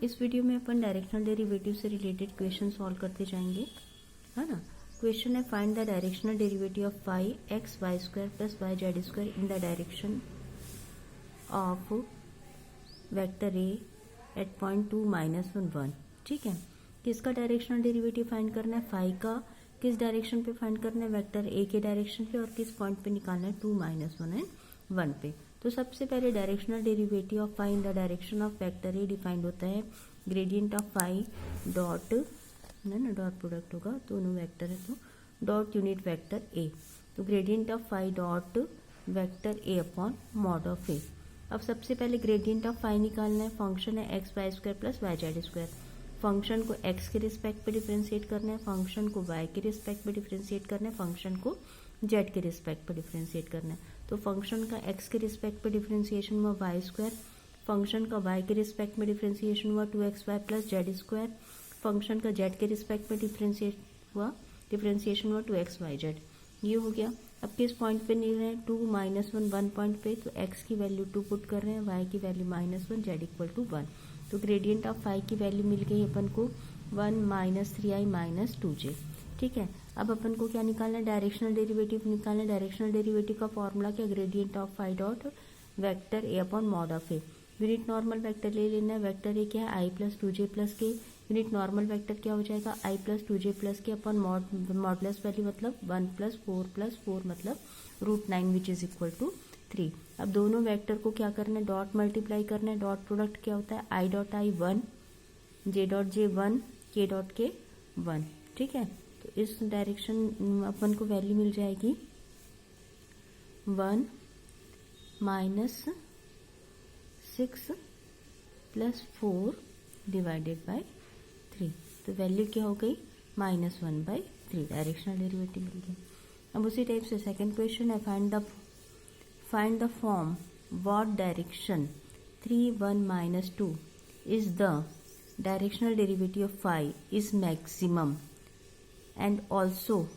इस वीडियो में अपन डायरेक्शनल डेरिवेटिव से रिलेटेड क्वेश्चन सॉल्व करते जाएंगे, है ना। क्वेश्चन है find the directional derivative of phi X Y square plus Y Z square in the direction of vector A at point 2 -1 1। ठीक है, किसका डायरेक्शनल डेरिवेटिव फाइंड करना है? फाई का किस डायरेक्शन पे फाइंड करना है? वेक्टर ए के डायरेक्शन पे, और किस पॉइंट पे निकालना है? 2 -1 एंड 1 पे। तो सबसे पहले directional derivative of phi in the direction of vector A defined होता है ग्रेडियंट ऑफ फाई डॉट, है ना, डॉट प्रोडक्ट होगा, दोनों वेक्टर है तो डॉट यूनिट वेक्टर ए। तो gradient of phi dot vector A upon mod of A. अब सबसे पहले ग्रेडियंट ऑफ फाई निकालना है। फंक्शन है X Y square plus Y Z square. Function को एक्स के रिस्पेक्ट पे डिफरेंशिएट करना है, फंक्शन को वाई के रिस्पेक्ट पे डिफरेंशिएट करना है, फंक्शन को जेड के रिस्पेक्ट पे डिफरेंशिएट करना है। तो फंक्शन का एक्स के रिस्पेक्ट पे डिफरेंशिएशन हुआ वाई स्क्वायर, फंक्शन का वाई के रिस्पेक्ट में डिफरेंशिएशन हुआ 2xy plus Z square, function का जेड के रिस्पेक्ट में डिफरेंशिएशन हुआ 2xyz। ये हो गया। अब किस पॉइंट पे ले रहे हैं? 2 -1 1 पॉइंट पे, तो x की वैल्यू 2 पुट कर रहे हैं, y की वैल्यू -1, z इक्वल टू 1। तो ग्रेडियंट ऑफ फाई की वैल्यू मिल गई अपन को 1 -3i -2j। ठीक है, अब अपन को क्या निकालना है? डायरेक्शनल डेरिवेटिव निकालना है। डायरेक्शनल डेरिवेटिव का फॉर्मूला क्या? Gradient of phi dot vector A upon mod of A. Unit normal vector ले लेना है। वेक्टर ए क्या है? i plus 2j plus K. Unit normal vector क्या हो जाएगा? i plus 2j plus K upon modulus value मतलब 1 plus 4 मतलब √9 विच इज इक्वल टू 3। अब दोनों वेक्टर को क्या करना है? डॉट मल्टीप्लाई करना है। डॉट प्रोडक्ट क्या होता है? i dot i 1, j dot j 1, k dot k 1। ठीक है, तो इस डायरेक्शन अपन को वैल्यू मिल जाएगी 1 -6 प्लस 4 डिवाइडेड बाय 3। तो वैल्यू क्या हो गई? -1/3। डायरेक्शनल डेरिवेटिव मिल गया। अब उसी टाइप से सेकंड क्वेश्चन है find the form what direction 3 1 -2 is the directional derivative of phi is maximum and also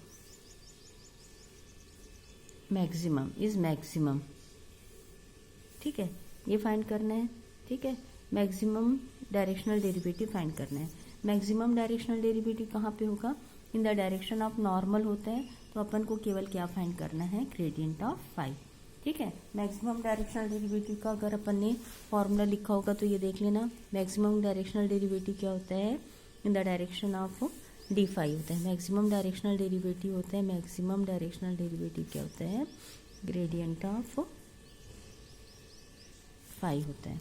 maximum. ठीक है, ये फाइंड करना है। ठीक है, मैक्सिमम डायरेक्शनल डेरिवेटिव फाइंड करना है। मैक्सिमम डायरेक्शनल डेरिवेटिव कहाँ पे होगा? इन द डायरेक्शन ऑफ नॉर्मल होता है, तो अपन को केवल क्या फाइंड करना है? Gradient of phi. ठीक है, मैक्सिमम डायरेक्शनल डेरिवेटिव का अगर अपन ने फॉर्मूला लिखा होगा तो ये देख लेना। मैक्सिमम डायरेक्शनल डेरिवेटिव क्या होता है? In the direction of D phi होता है। मैक्सिमम डायरेक्शनल डेरिवेटिव होता है, मैक्सिमम डायरेक्शनल डेरिवेटिव क्या होता है? ग्रेडियंट ऑफ फाई होता है।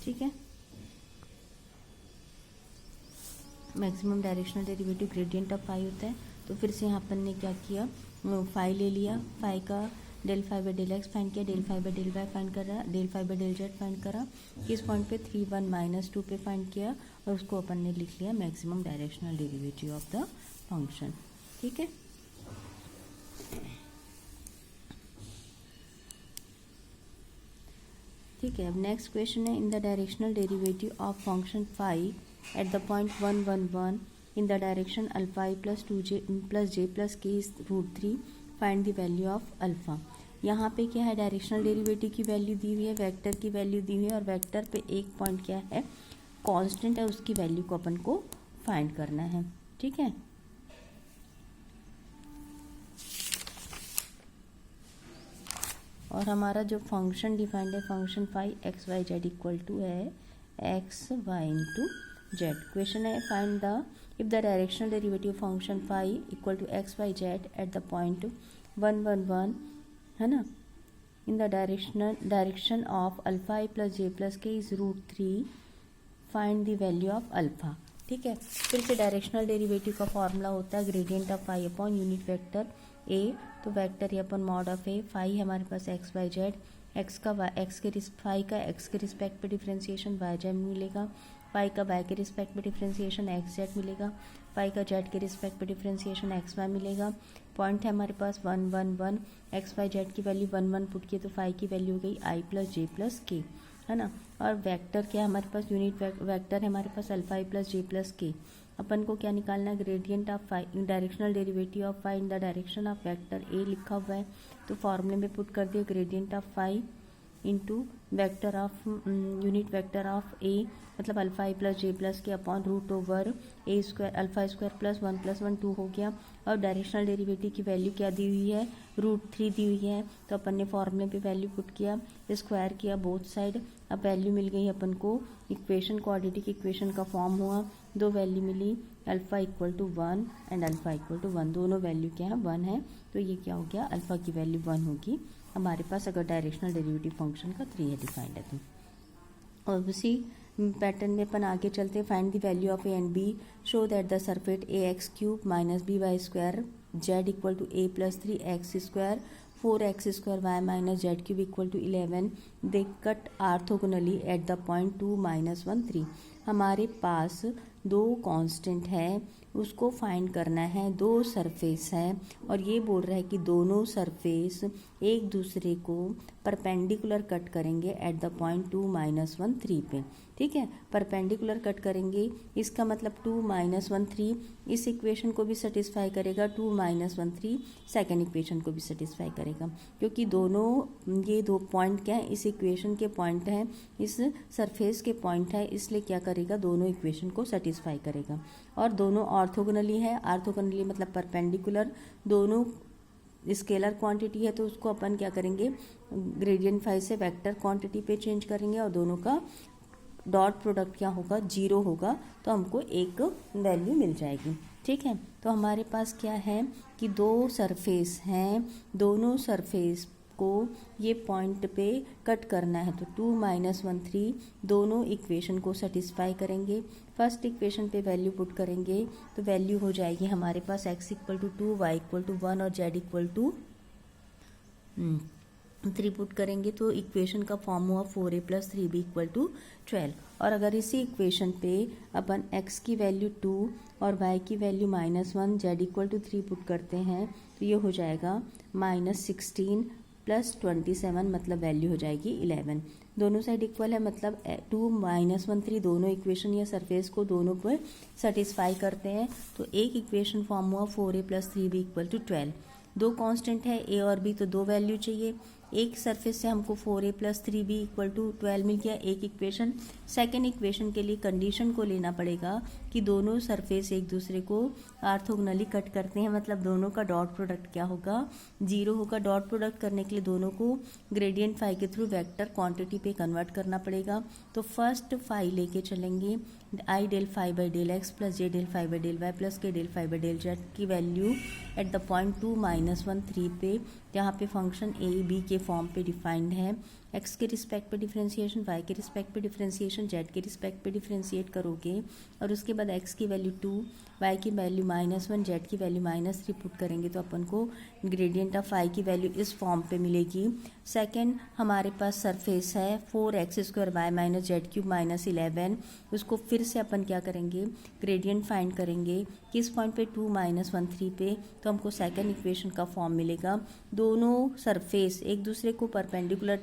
ठीक है, maximum directional derivative gradient of phi होता है। तो फिर से यहाँ अपन ने क्या किया? फाई ले लिया, फाई का del phi by del X find किया, del phi by del Y find करा, del phi by del Z find करा। किस पॉइंट पे? 3 1 -2 पे फाइंड किया, और उसको अपन ने लिख लिया maximum directional derivative of the function. ठीक है, ठीक है। अब नेक्स्ट क्वेश्चन है in the directional derivative of function phi at the point 1 1 1 in the direction alpha i plus 2j plus j plus k √3 find the value of alpha. यहाँ पे क्या है? डायरेक्शनल डेरिवेटिव की वैल्यू दी हुई है, vector की वैल्यू दी हुई है, और वेक्टर पे एक पॉइंट क्या है? कांस्टेंट है, उसकी वैल्यू को अपन को फाइंड करना है। ठीक है, और हमारा जो फंक्शन डिफाइंड है function phi X Y Z equal to है X Y into Z. Question है find the if the directional derivative function phi equal to X Y Z at the point 1 1 1, है ना, in the direction of alpha i plus J plus K is √3 find the value of alpha. ठीक है, फिर से directional derivative का formula होता है gradient of phi upon unit vector A. तो vector A upon mod of A. Phi हमारे पास एक्स वाई जेड, फाई का एक्स के रिस्पेक्ट पे डिफरेंशिएशन वाई जेड मिलेगा, फाई का वाई के रिस्पेक्ट पे डिफरेंशिएशन एक्स जेड मिलेगा, फाई का जेड के रिस्पेक्ट पे डिफरेंशिएशन एक्स वाई मिलेगा। पॉइंट है हमारे पास 1 1 1, एक्स वाई जेड की वैल्यू 1 1 पुट की, तो फाई की वैल्यू हो गई i प्लस जे प्लस के, है ना। और वेक्टर क्या है हमारे पास? यूनिट वेक्टर है हमारे पास alpha i plus J plus K. अपन को क्या निकालना है, gradient of directional derivative of phi in the direction of vector A लिखा हुआ है, तो फॉर्मूले में पुट कर दिया gradient of phi into vector of unit vector of A, मतलब alpha A plus J plus K upon root over A square alpha square plus 1 2 हो गया। और डायरेक्शनल डेरिवेटिव की वैल्यू क्या दी हुई है, √3 दी हुई है, तो अपन ने फॉर्मूले पे वैल्यू पुट किया, स्क्वायर किया बोथ साइड, अब वैल्यू मिल गई अपन को, इक्वेशन क्वाड्रेटिक इक्वेशन का फॉर्म हुआ, दो वैल्यू मिली, alpha equal to 1 and alpha equal to 1, दोनों वैल्यू क्या है 1 है, तो ये क्या हो गया, अल्फा की वैल्यू 1 होगी हमारे पास अगर डायरेक्शनल डेरिवेटिव फंक्शन का 3 है डिफाइंड है तो। और उसी पैटर्न में अपन आगे चलते, find the value of A and B, show that the surface A X cube minus B Y square Z equal to A plus 3x square 4x square Y minus Z cube equal to 11 they cut orthogonally at the point 2 -1 3। हमारे पास दो constant है, उसको find करना है, दो surface है और ये बोल रहा है कि दोनों सरफेस एक दूसरे को परपेंडिकुलर कट करेंगे एट द पॉइंट 2 -1 3 पे, ठीक है, परपेंडिकुलर कट करेंगे, इसका मतलब 2 -1 3 इस इक्वेशन को भी सेटिस्फाई करेगा, 2 -1 3 सेकेंड इक्वेशन को भी सेटिस्फाई करेगा, क्योंकि दोनों ये दो पॉइंट क्या है, इस इक्वेशन के पॉइंट हैं, इस सरफेस के पॉइंट है, इसलिए क्या करेगा, दोनों इक्वेशन को सेटिस्फाई करेगा। और दोनों ऑर्थोगोनली है, ऑर्थोगोनली मतलब परपेंडिकुलर, दोनों स्केलर क्वांटिटी है, तो उसको अपन क्या करेंगे, ग्रेडियंट फाई से वेक्टर क्वांटिटी पे चेंज करेंगे और दोनों का डॉट प्रोडक्ट क्या होगा, 0 होगा, तो हमको एक वैल्यू मिल जाएगी, ठीक है। तो हमारे पास क्या है कि दो सरफेस हैं, दोनों सरफेस को ये पॉइंट पे कट करना है, तो 2 -1 3 दोनों इक्वेशन को सेटिस्फाई करेंगे। फर्स्ट इक्वेशन पे वैल्यू पुट करेंगे तो वैल्यू हो जाएगी हमारे पास x equal to 2 y equal to 1 और z इक्वल टू 3 पुट करेंगे तो इक्वेशन का फॉर्म हुआ 4a + 3b इक्वल टू 12। और अगर इसी इक्वेशन पे अपन x की वैल्यू 2 और y की value -1 z equal to 3 put करते हैं तो ये हो जाएगा -16 + 27, मतलब वैल्यू हो जाएगी 11। दोनों साइड इक्वल है, मतलब 2 -1 3 दोनों इक्वेशन या सरफेस को दोनों पर सेटिस्फाई करते हैं, तो एक इक्वेशन फॉर्म हुआ 4a + 3b इक्वल टू 12। दो कांस्टेंट है a और b, तो दो वैल्यू चाहिए, एक सरफेस से हमको 4a + 3b इक्वल टू 12 मिल गया, एक इक्वेशन। सेकेंड इक्वेशन के लिए कंडीशन को लेना पड़ेगा कि दोनों सरफेस एक दूसरे को ऑर्थोगोनली कट करते हैं, मतलब दोनों का डॉट प्रोडक्ट क्या होगा, 0 होगा। डॉट प्रोडक्ट करने के लिए दोनों को ग्रेडियंट फाई के थ्रू वेक्टर क्वांटिटी पे कन्वर्ट करना पड़ेगा। तो फर्स्ट फाई लेके चलेंगे, i del phi by del x plus j del phi by del y plus k del phi by del z की वैल्यू एट द पॉइंट 2 -1 3 पे, जहाँ पे फंक्शन a b के फॉर्म पे डिफाइंड है, x के रिस्पेक्ट पे differentiation, y के रिस्पेक्ट पे डिफरेंशिएशन, z के रिस्पेक्ट पे डिफरेंशिएट करोगे और उसके बाद x की वैल्यू 2, y की वैल्यू -1, z की वैल्यू -3 पुट करेंगे तो अपन को ग्रेडियंट ऑफ y की वैल्यू इस फॉर्म पे मिलेगी। सेकेंड हमारे पास सरफेस है 4x² y minus Z cube -11, उसको फिर से अपन क्या करेंगे, ग्रेडियंट फाइंड करेंगे किस पॉइंट पे 2 -1 3 पे, तो हमको सेकेंड इक्वेशन का फॉर्म मिलेगा। दोनों सरफेस एक दूसरे को परपेंडिकुलर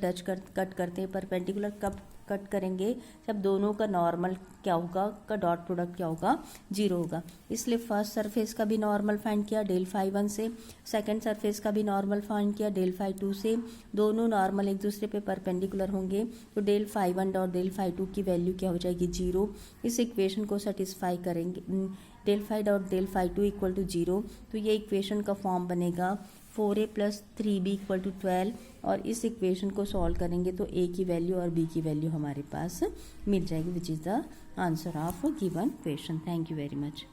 कट करते हैं, परपेंडिकुलर कब कट करेंगे, जब दोनों का नॉर्मल क्या होगा, का डॉट प्रोडक्ट क्या होगा, 0 होगा। इसलिए फर्स्ट सरफेस का भी नॉर्मल फाइंड किया del phi 1 से, सेकंड सरफेस का भी नॉर्मल फाइंड किया del phi 2 से, दोनों नॉर्मल एक दूसरे पे परपेंडिकुलर होंगे तो del phi 1 और del phi 2 की वैल्यू क्या हो जाएगी, 0। इस इक्वेशन को सेटिस्फाई करेंगे, del phi dot del phi 2 equal to 0, तो ये इक्वेशन का फॉर्म बनेगा 4a + 3b इक्वल टू 12। और इस इक्वेशन को सॉल्व करेंगे तो a की वैल्यू और b की वैल्यू हमारे पास मिल जाएगी, which is the answer of given question. Thank you very much.